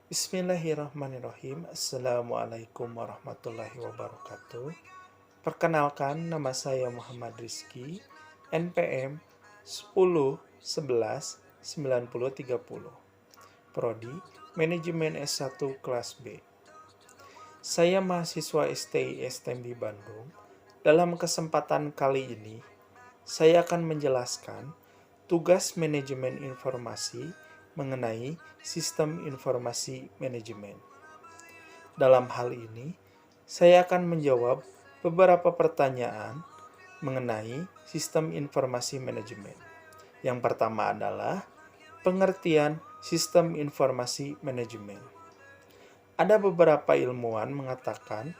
Bismillahirrahmanirrahim. Assalamualaikum warahmatullahi wabarakatuh. Perkenalkan, nama saya Muhammad Rizky, NPM 10 11 90 30. Prodi Manajemen S1 kelas B. Saya mahasiswa STI STMB Bandung. Dalam kesempatan kali ini, saya akan menjelaskan tugas manajemen informasi mengenai sistem informasi manajemen. Dalam hal ini, saya akan menjawab beberapa pertanyaan mengenai sistem informasi manajemen. Yang pertama adalah pengertian sistem informasi manajemen. Ada beberapa ilmuwan mengatakan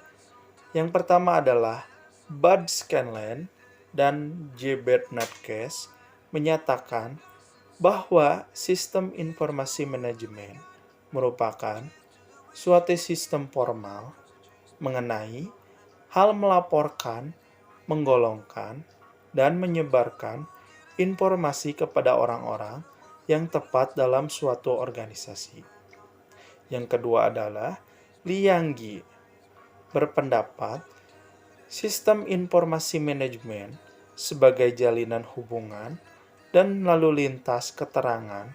yang pertama adalah Bud Scanlon dan J. Bernard Case menyatakan bahwa sistem informasi manajemen merupakan suatu sistem formal mengenai hal melaporkan, menggolongkan, dan menyebarkan informasi kepada orang-orang yang tepat dalam suatu organisasi. Yang kedua adalah Liang Yi berpendapat sistem informasi manajemen sebagai jalinan hubungan dan lalu lintas keterangan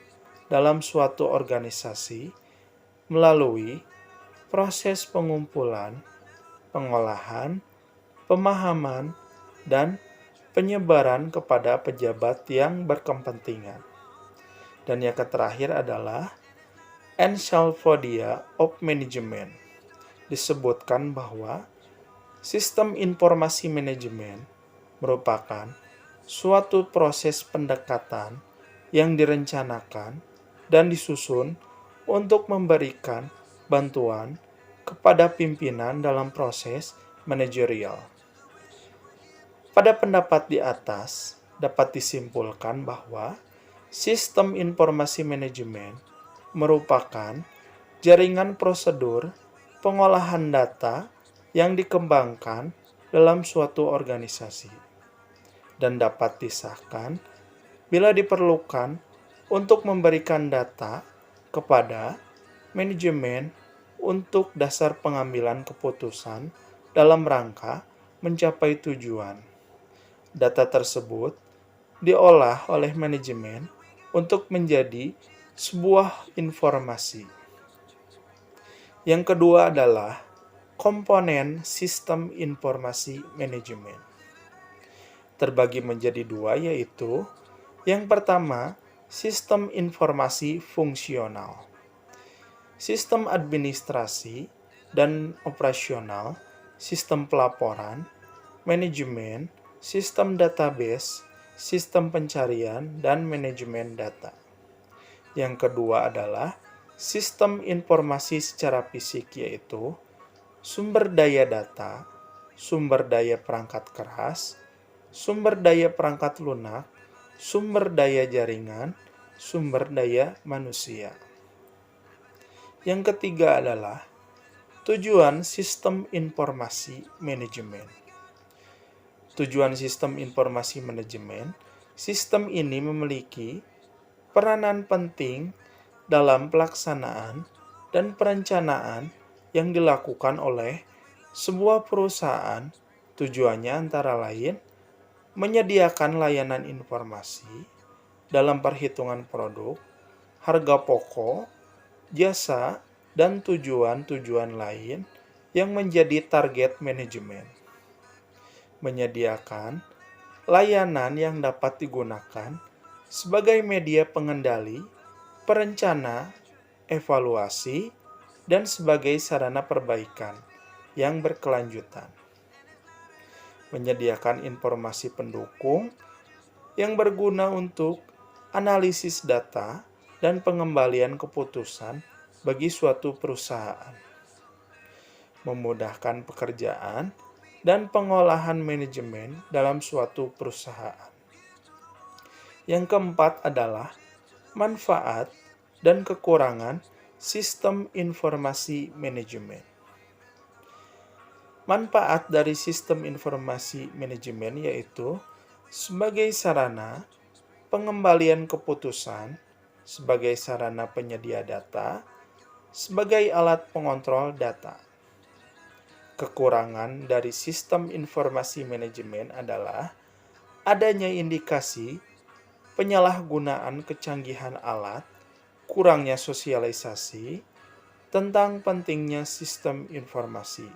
dalam suatu organisasi melalui proses pengumpulan, pengolahan, pemahaman, dan penyebaran kepada pejabat yang berkepentingan. Dan yang terakhir adalah Encyclopedia of Management. Disebutkan bahwa sistem informasi manajemen merupakan suatu proses pendekatan yang direncanakan dan disusun untuk memberikan bantuan kepada pimpinan dalam proses manajerial. Pada pendapat di atas, dapat disimpulkan bahwa sistem informasi manajemen merupakan jaringan prosedur pengolahan data yang dikembangkan dalam suatu organisasi dan dapat disahkan bila diperlukan untuk memberikan data kepada manajemen untuk dasar pengambilan keputusan dalam rangka mencapai tujuan. Data tersebut diolah oleh manajemen untuk menjadi sebuah informasi. Yang kedua adalah komponen sistem informasi manajemen. Terbagi menjadi dua, yaitu yang pertama, sistem informasi fungsional. Sistem administrasi dan operasional, sistem pelaporan, manajemen, sistem database, sistem pencarian, dan manajemen data. Yang kedua adalah sistem informasi secara fisik, yaitu sumber daya data, sumber daya perangkat keras, sumber daya perangkat lunak, sumber daya jaringan, sumber daya manusia. Yang ketiga adalah tujuan sistem informasi manajemen. Tujuan sistem informasi manajemen, sistem ini memiliki peranan penting dalam pelaksanaan dan perencanaan yang dilakukan oleh sebuah perusahaan. Tujuannya antara lain menyediakan layanan informasi dalam perhitungan produk, harga pokok, jasa, dan tujuan-tujuan lain yang menjadi target manajemen. Menyediakan layanan yang dapat digunakan sebagai media pengendali, perencana, evaluasi, dan sebagai sarana perbaikan yang berkelanjutan. Menyediakan informasi pendukung yang berguna untuk analisis data dan pengembalian keputusan bagi suatu perusahaan. Memudahkan pekerjaan dan pengolahan manajemen dalam suatu perusahaan. Yang keempat adalah manfaat dan kekurangan sistem informasi manajemen. Manfaat dari sistem informasi manajemen yaitu sebagai sarana pengembalian keputusan, sebagai sarana penyedia data, sebagai alat pengontrol data. Kekurangan dari sistem informasi manajemen adalah adanya indikasi penyalahgunaan kecanggihan alat, kurangnya sosialisasi tentang pentingnya sistem informasi,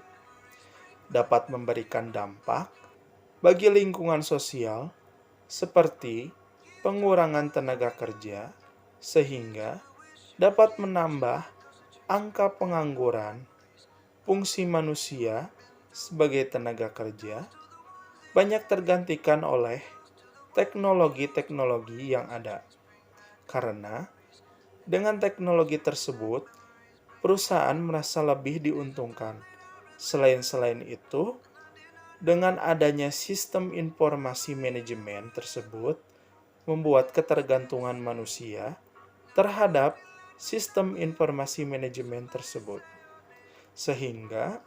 dapat memberikan dampak bagi lingkungan sosial seperti pengurangan tenaga kerja, sehingga dapat menambah angka pengangguran. Fungsi manusia sebagai tenaga kerja banyak tergantikan oleh teknologi-teknologi yang ada. Karena dengan teknologi tersebut, perusahaan merasa lebih diuntungkan. Selain itu, dengan adanya sistem informasi manajemen tersebut, membuat ketergantungan manusia terhadap sistem informasi manajemen tersebut, sehingga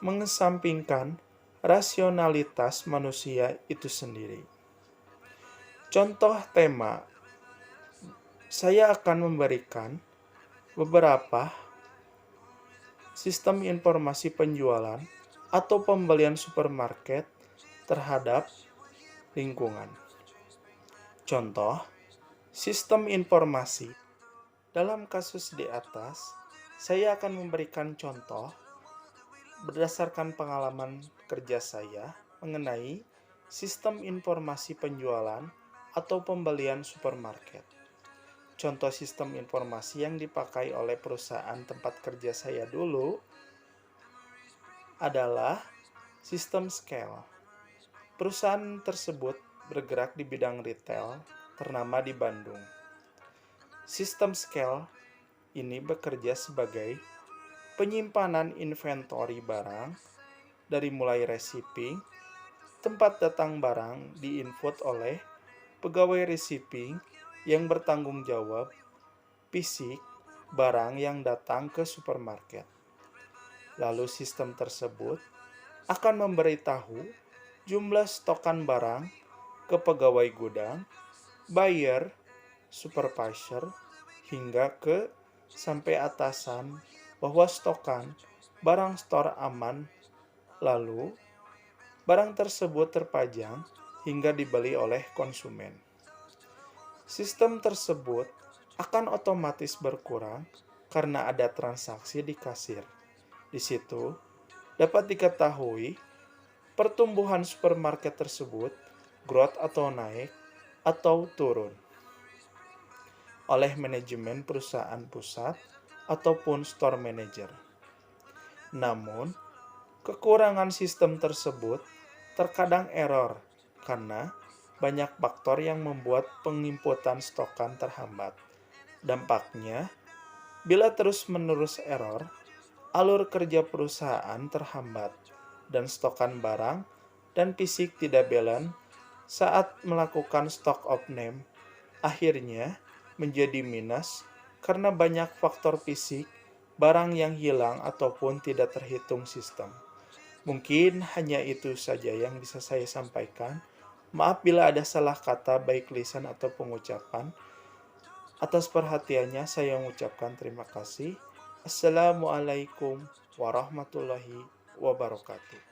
mengesampingkan rasionalitas manusia itu sendiri. Contoh tema, saya akan memberikan beberapa sistem informasi penjualan atau pembelian supermarket terhadap lingkungan. Contoh, sistem informasi. Dalam kasus di atas, saya akan memberikan contoh berdasarkan pengalaman kerja saya mengenai sistem informasi penjualan atau pembelian supermarket. Contoh sistem informasi yang dipakai oleh perusahaan tempat kerja saya dulu adalah sistem scale. Perusahaan tersebut bergerak di bidang retail ternama di Bandung. Sistem scale ini bekerja sebagai penyimpanan inventory barang dari mulai receiving, tempat datang barang diinput oleh pegawai receiving yang bertanggung jawab fisik barang yang datang ke supermarket. Lalu sistem tersebut akan memberitahu jumlah stokan barang ke pegawai gudang, buyer, supervisor, hingga ke sampai atasan bahwa stokan barang store aman, lalu barang tersebut terpajang hingga dibeli oleh konsumen. Sistem tersebut akan otomatis berkurang karena ada transaksi di kasir. Di situ dapat diketahui pertumbuhan supermarket tersebut growth atau naik atau turun oleh manajemen perusahaan pusat ataupun store manager. Namun, kekurangan sistem tersebut terkadang error karena banyak faktor yang membuat penginputan stokan terhambat. Dampaknya, bila terus-menerus error, alur kerja perusahaan terhambat dan stokan barang dan fisik tidak balance saat melakukan stock of name. Akhirnya, menjadi minus karena banyak faktor fisik, barang yang hilang ataupun tidak terhitung sistem. Mungkin hanya itu saja yang bisa saya sampaikan. Maaf bila ada salah kata baik lisan atau pengucapan. Atas perhatiannya saya mengucapkan terima kasih. Assalamualaikum warahmatullahi wabarakatuh.